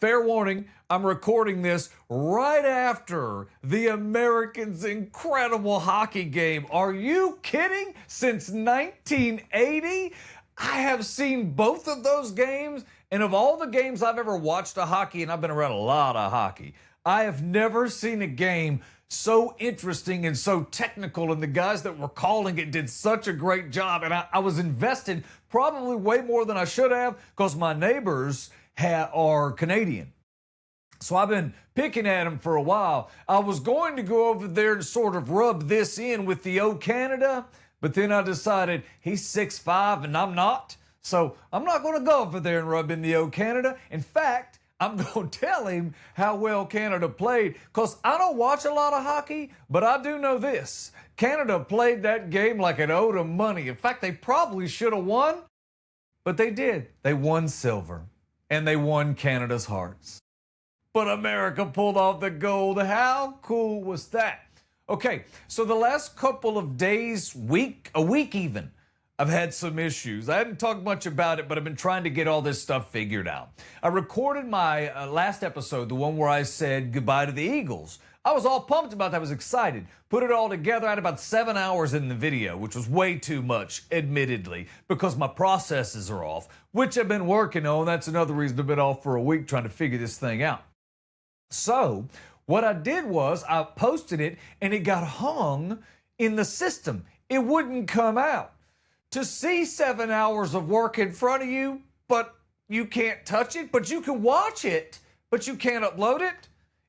Fair warning, I'm recording this right after the Americans' incredible hockey game. Are you kidding? Since 1980, I have seen both of those games, and of all the games I've ever watched of hockey, and I've been around a lot of hockey, I have never seen a game so interesting and so technical, and the guys that were calling it did such a great job, and I was invested probably way more than I should have because my neighbors are Canadian. So I've been picking at them for a while. I was going to go over there and sort of rub this in with the O Canada, but then I decided he's 6'5" and I'm not. So I'm not going to go over there and rub in the O Canada. In fact, I'm going to tell him how well Canada played because I don't watch a lot of hockey, but I do know this. Canada played that game like it owed them money. In fact, they probably should have won, but they did. They won silver. And they won Canada's hearts. But America pulled off the gold. How cool was that? Okay, so the last couple of days, a week even, I've had some issues. I hadn't talked much about it, but I've been trying to get all this stuff figured out. I recorded my last episode, the one where I said goodbye to the Eagles. I was all pumped about that. I was excited. Put it all together. I had about 7 hours in the video, which was way too much, admittedly, because my processes are off, which I've been working on. That's another reason I've been off for a week trying to figure this thing out. So what I did was I posted it, and it got hung in the system. It wouldn't come out. To see 7 hours of work in front of you, but you can't touch it, but you can watch it, but you can't upload it.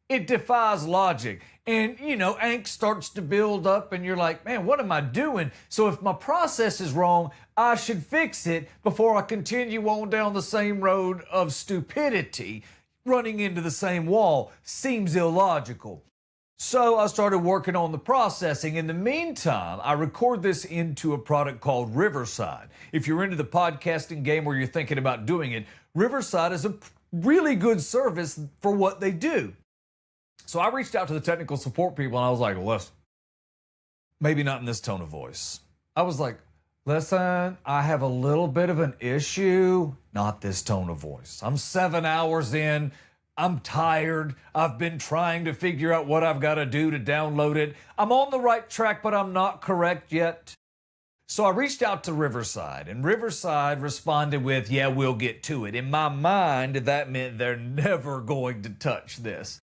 It defies logic. And, angst starts to build up and you're like, man, what am I doing? So if my process is wrong, I should fix it before I continue on down the same road of stupidity. Running into the same wall seems illogical. So I started working on the processing. In the meantime, I record this into a product called Riverside. If you're into the podcasting game or you're thinking about doing it, Riverside is a really good service for what they do. So I reached out to the technical support people and I was like, listen, maybe not in this tone of voice. I was like, listen, I have a little bit of an issue, not this tone of voice. I'm 7 hours in. I'm tired. I've been trying to figure out what I've got to do to download it. I'm on the right track, but I'm not correct yet. So I reached out to Riverside, and Riverside responded with, yeah, we'll get to it. In my mind, that meant they're never going to touch this.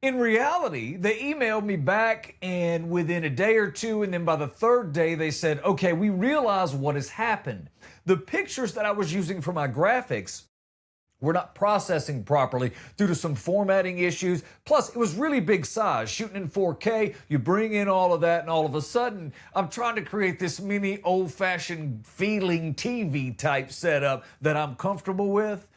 In reality, they emailed me back, and within a day or two, and then by the third day, they said, okay, we realize what has happened. The pictures that I was using for my graphics were not processing properly due to some formatting issues. Plus, it was really big size. Shooting in 4K, you bring in all of that, and all of a sudden, I'm trying to create this mini old-fashioned feeling TV type setup that I'm comfortable with,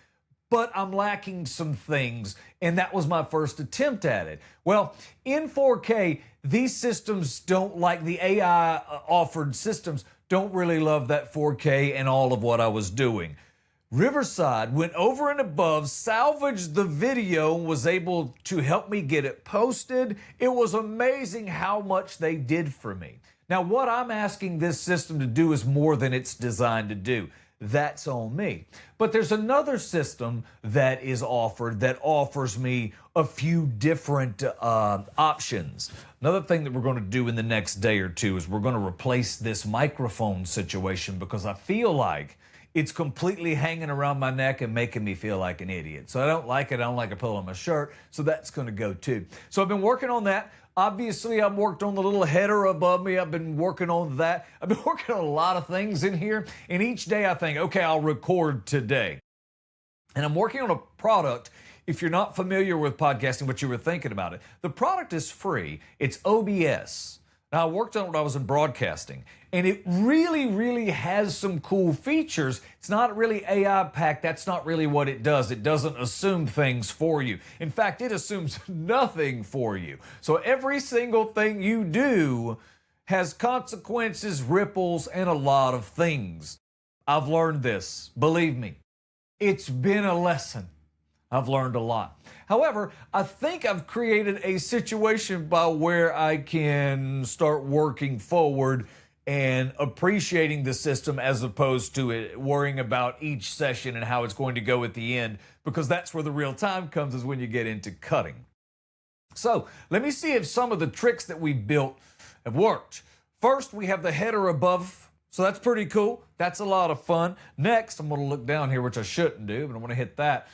but I'm lacking some things, and that was my first attempt at it. Well, in 4K, these systems don't, like the AI offered systems, don't really love that 4K and all of what I was doing. Riverside went over and above, salvaged the video, and was able to help me get it posted. It was amazing how much they did for me. Now, what I'm asking this system to do is more than it's designed to do. That's on me. But there's another system that is offered that offers me a few different options. Another thing that we're going to do in the next day or two is we're going to replace this microphone situation because I feel like it's completely hanging around my neck and making me feel like an idiot. So I don't like it. I don't like it pulling my shirt. So that's going to go too. So I've been working on that. Obviously, I've worked on the little header above me. I've been working on that. I've been working on a lot of things in here. And each day I think, okay, I'll record today. And I'm working on a product. If you're not familiar with podcasting, but you were thinking about it, the product is free. It's OBS. Now, I worked on it when I was in broadcasting, and it really, really has some cool features. It's not really AI packed. That's not really what it does. It doesn't assume things for you. In fact, it assumes nothing for you. So every single thing you do has consequences, ripples, and a lot of things. I've learned this. Believe me, it's been a lesson. I've learned a lot. However, I think I've created a situation by where I can start working forward and appreciating the system as opposed to it worrying about each session and how it's going to go at the end, because that's where the real time comes, is when you get into cutting. So let me see if some of the tricks that we built have worked. First, we have the header above, so that's pretty cool. That's a lot of fun. Next, I'm gonna look down here, which I shouldn't do, but I'm gonna hit that.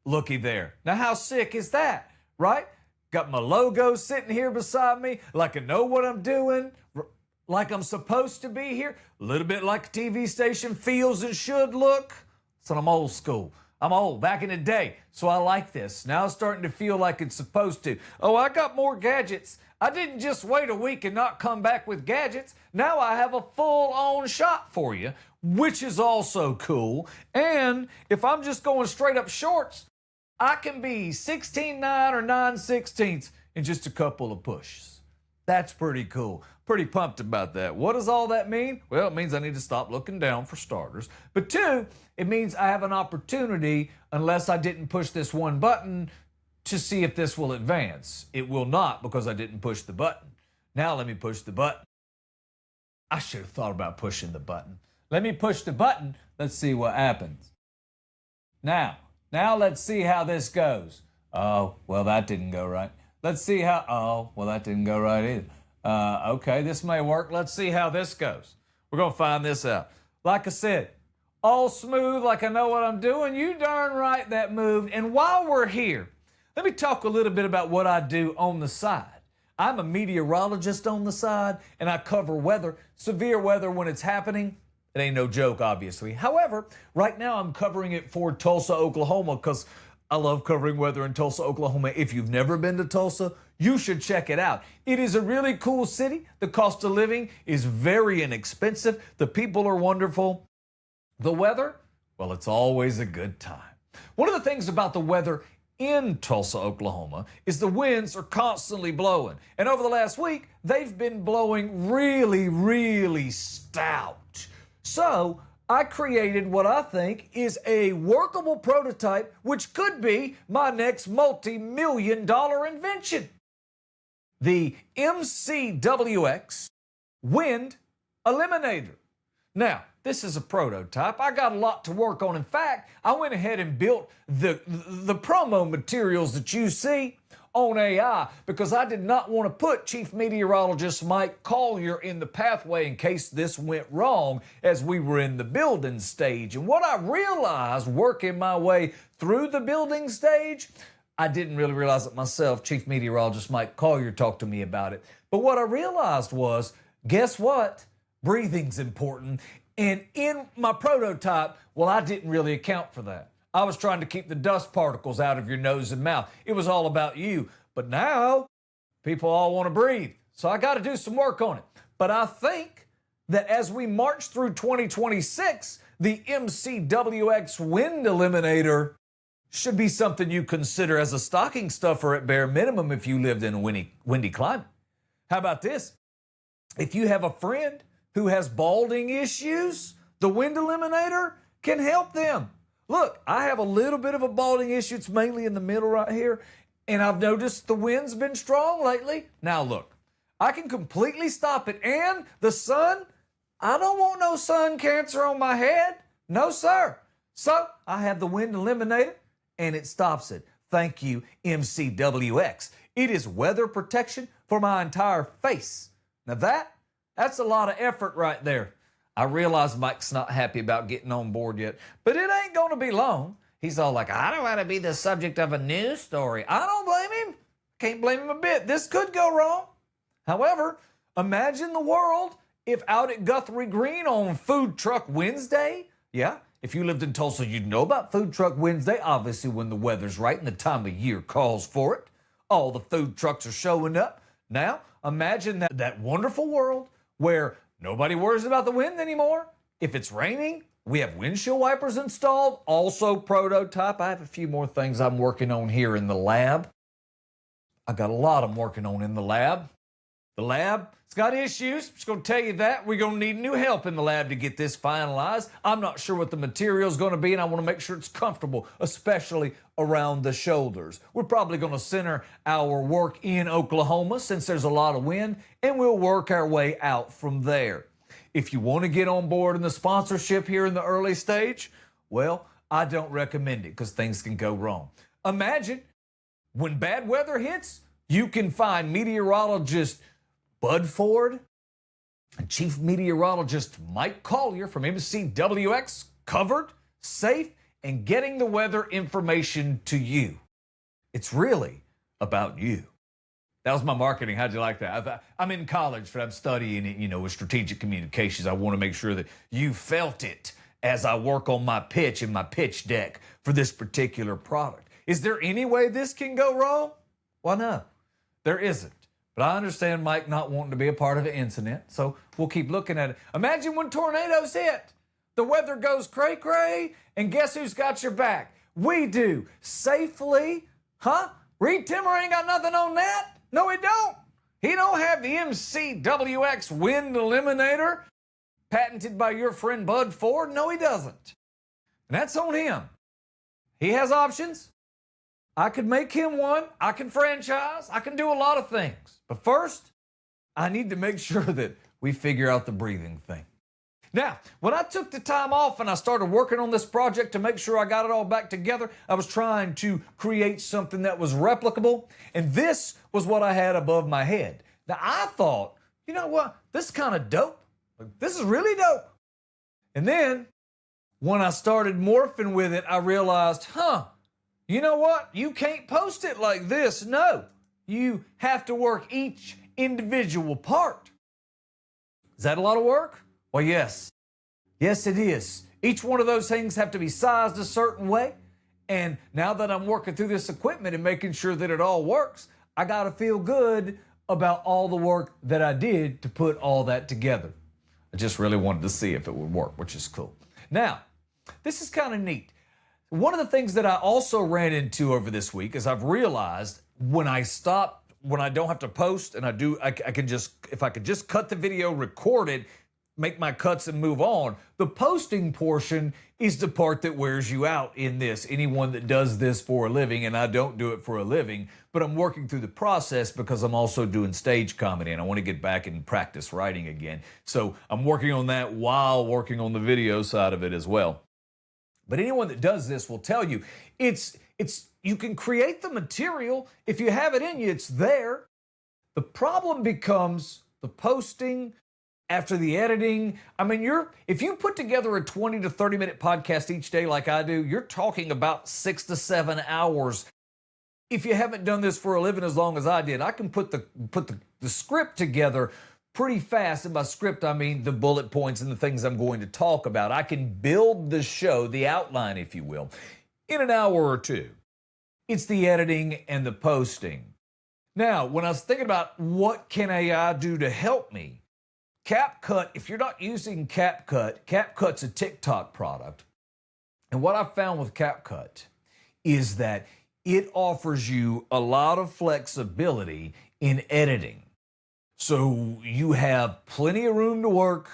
Looky there. Now, how sick is that, right? Got my logo sitting here beside me, like I know what I'm doing, like I'm supposed to be here. A little bit like a TV station feels and should look. So I'm old school. I'm old, back in the day, so I like this. Now it's starting to feel like it's supposed to. Oh, I got more gadgets. I didn't just wait a week and not come back with gadgets. Now I have a full-on shot for you, which is also cool. And if I'm just going straight up shorts, I can be 16.9 or 9/16 in just a couple of pushes. That's pretty cool. Pretty pumped about that. What does all that mean? Well, it means I need to stop looking down for starters. But two, it means I have an opportunity, unless I didn't push this one button, to see if this will advance. It will not, because I didn't push the button. Now let me push the button. I should have thought about pushing the button. Let me push the button. Let's see what happens. Now let's see how this goes. Oh, well, that didn't go right. Let's see how, oh, well, that didn't go right either. Okay, this may work. Let's see how this goes. We're going to find this out. Like I said, all smooth, like I know what I'm doing. You darn right that moved. And while we're here, let me talk a little bit about what I do on the side. I'm a meteorologist on the side, and I cover weather, severe weather when it's happening. It ain't no joke, obviously. However, right now I'm covering it for Tulsa, Oklahoma, because I love covering weather in Tulsa, Oklahoma. If you've never been to Tulsa, you should check it out. It is a really cool city. The cost of living is very inexpensive. The people are wonderful. The weather, well, it's always a good time. One of the things about the weather in Tulsa, Oklahoma, is the winds are constantly blowing. And over the last week, they've been blowing really, really stout. So I created what I think is a workable prototype, which could be my next multi-million-dollar invention. The MCWX Wind Eliminator. Now, this is a prototype. I got a lot to work on. In fact, I went ahead and built the promo materials that you see on AI because I did not want to put Chief Meteorologist Mike Collier in the pathway in case this went wrong as we were in the building stage. And what I realized working my way through the building stage, I didn't really realize it myself. Chief Meteorologist Mike Collier talked to me about it. But what I realized was, guess what? Breathing's important. And in my prototype, well, I didn't really account for that. I was trying to keep the dust particles out of your nose and mouth. It was all about you. But now, people all want to breathe. So I got to do some work on it. But I think that as we march through 2026, the MCWX Wind Eliminator should be something you consider as a stocking stuffer at bare minimum if you lived in a windy climate. How about this? If you have a friend who has balding issues, the Wind Eliminator can help them. Look, I have a little bit of a balding issue. It's mainly in the middle right here. And I've noticed the wind's been strong lately. Now look, I can completely stop it. And the sun, I don't want no sun cancer on my head. No, sir. So I have the Wind Eliminator and it stops it. Thank you, MCWX. It is weather protection for my entire face. Now that's a lot of effort right there. I realize Mike's not happy about getting on board yet, but it ain't going to be long. He's all like, I don't want to be the subject of a news story. I don't blame him. Can't blame him a bit. This could go wrong. However, imagine the world if out at Guthrie Green on Food Truck Wednesday, yeah, if you lived in Tulsa, you'd know about Food Truck Wednesday, obviously when the weather's right and the time of year calls for it. All the food trucks are showing up. Now, imagine that wonderful world where nobody worries about the wind anymore. If it's raining, we have windshield wipers installed. Also prototype. I have a few more things I'm working on here in the lab. I got a lot I'm working on in the lab. The lab, it's got issues. I'm just going to tell you that. We're going to need new help in the lab to get this finalized. I'm not sure what the material is going to be, and I want to make sure it's comfortable, especially around the shoulders. We're probably going to center our work in Oklahoma since there's a lot of wind, and we'll work our way out from there. if you want to get on board in the sponsorship here in the early stage, well, I don't recommend it because things can go wrong. Imagine when bad weather hits, you can find meteorologist Bud Ford and Chief Meteorologist Mike Collier from MCWX covered, safe, and getting the weather information to you. It's really about you. That was my marketing. How'd you like that? I'm in college, but I'm studying it, with strategic communications. I want to make sure that you felt it as I work on my pitch and my pitch deck for this particular product. Is there any way this can go wrong? Well, no, there isn't. But I understand Mike not wanting to be a part of an incident, so we'll keep looking at it. Imagine when tornadoes hit. The weather goes cray-cray, and guess who's got your back? We do. Safely. Huh? Reed Timmer ain't got nothing on that? No, he don't. He don't have the MCWX wind eliminator patented by your friend Bud Ford. No, he doesn't. And that's on him. He has options. I could make him one. I can franchise. I can do a lot of things. But first, I need to make sure that we figure out the breathing thing. Now, when I took the time off and I started working on this project to make sure I got it all back together, I was trying to create something that was replicable, and this was what I had above my head. Now, I thought, you know what, this is kind of dope. This is really dope. And then, when I started morphing with it, I realized, you know what, you can't post it like this. No, you have to work each individual part. Is that a lot of work? Well, yes. Yes, it is. Each one of those things have to be sized a certain way. And now that I'm working through this equipment and making sure that it all works, I got to feel good about all the work that I did to put all that together. I just really wanted to see if it would work, which is cool. Now, this is kind of neat. One of the things that I also ran into over this week is I've realized when I don't have to post and I can just, if I could just cut the video, record it, make my cuts and move on. The posting portion is the part that wears you out in this. Anyone that does this for a living, and I don't do it for a living, but I'm working through the process because I'm also doing stage comedy and I want to get back and practice writing again. So I'm working on that while working on the video side of it as well. But anyone that does this will tell you, you can create the material. If you have it in you, it's there. The problem becomes the posting, after the editing. I mean, if you put together a 20 to 30 minute podcast each day like I do, you're talking about 6 to 7 hours. If you haven't done this for a living as long as I did, I can put the script together pretty fast. And by script, I mean the bullet points and the things I'm going to talk about. I can build the show, the outline, if you will, in an hour or two. It's the editing and the posting. Now, when I was thinking about what can AI do to help me, CapCut, if you're not using CapCut, CapCut's a TikTok product. And what I've found with CapCut is that it offers you a lot of flexibility in editing. So you have plenty of room to work.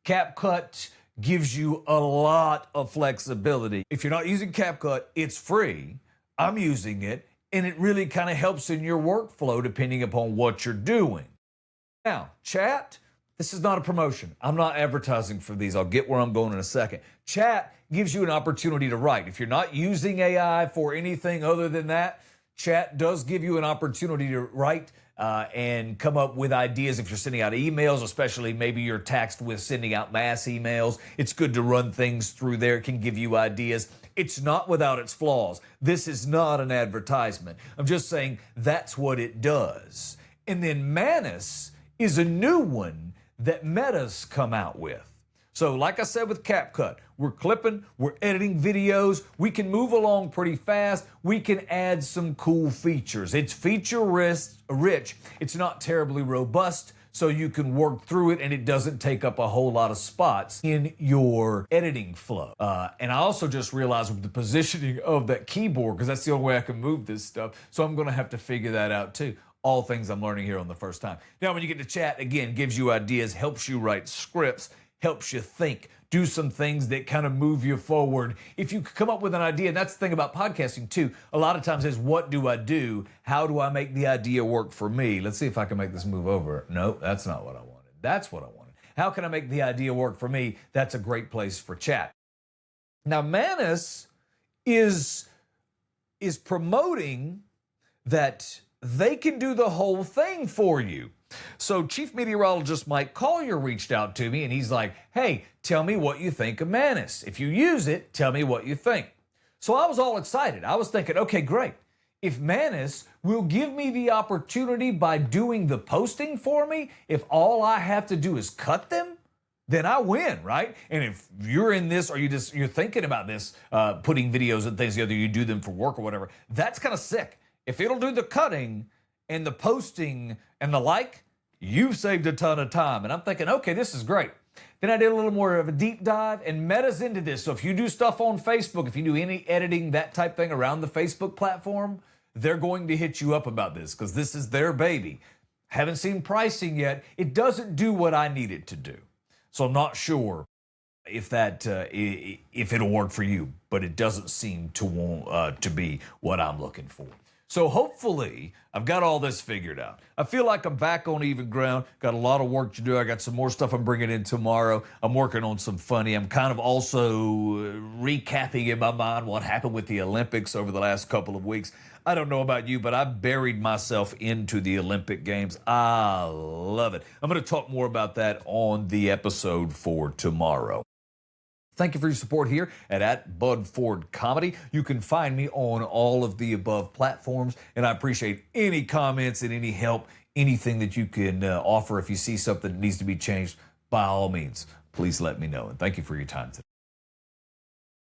CapCut gives you a lot of flexibility. If you're not using CapCut, it's free. I'm using it, and it really kind of helps in your workflow depending upon what you're doing. Now, chat. This is not a promotion. I'm not advertising for these. I'll get where I'm going in a second. Chat gives you an opportunity to write. If you're not using AI for anything other than that, chat does give you an opportunity to write and come up with ideas if you're sending out emails, especially maybe you're taxed with sending out mass emails. It's good to run things through there. It can give you ideas. It's not without its flaws. This is not an advertisement. I'm just saying that's what it does. And then Manus is a new one that Meta's come out with. So like I said with CapCut, we're clipping, we're editing videos, we can move along pretty fast, we can add some cool features. It's feature rich, it's not terribly robust, so you can work through it and it doesn't take up a whole lot of spots in your editing flow. And I also just realized with the positioning of that keyboard, because that's the only way I can move this stuff, so I'm gonna have to figure that out too. All things I'm learning here on the first time. Now, when you get to chat, again, gives you ideas, helps you write scripts, helps you think, do some things that kind of move you forward. If you come up with an idea, and that's the thing about podcasting too, a lot of times is what do I do? How do I make the idea work for me? Let's see if I can make this move over. No, that's not what I wanted. That's what I wanted. How can I make the idea work for me? That's a great place for chat. Now, Manus is promoting that they can do the whole thing for you. So Chief Meteorologist Mike Collier reached out to me and he's like, hey, tell me what you think of Manus. If you use it, tell me what you think. So I was all excited. I was thinking, okay, great. If Manus will give me the opportunity by doing the posting for me, if all I have to do is cut them, then I win, right? And if you're in this or you're thinking about this, putting videos and things together, you do them for work or whatever, that's kind of sick. If it'll do the cutting and the posting and the like, you've saved a ton of time. And I'm thinking, okay, this is great. Then I did a little more of a deep dive, and Meta's into this. So if you do stuff on Facebook, if you do any editing, that type thing around the Facebook platform, they're going to hit you up about this because this is their baby. Haven't seen pricing yet. It doesn't do what I need it to do. So I'm not sure if it'll work for you, but it doesn't seem to want to be what I'm looking for. So hopefully I've got all this figured out. I feel like I'm back on even ground. Got a lot of work to do. I got some more stuff I'm bringing in tomorrow. I'm working on some funny. I'm kind of also recapping in my mind what happened with the Olympics over the last couple of weeks. I don't know about you, but I buried myself into the Olympic Games. I love it. I'm going to talk more about that on the episode for tomorrow. Thank you for your support here at Bud Ford Comedy. You can find me on all of the above platforms, and I appreciate any comments and any help, anything that you can offer. If you see something that needs to be changed, by all means, please let me know. And thank you for your time today.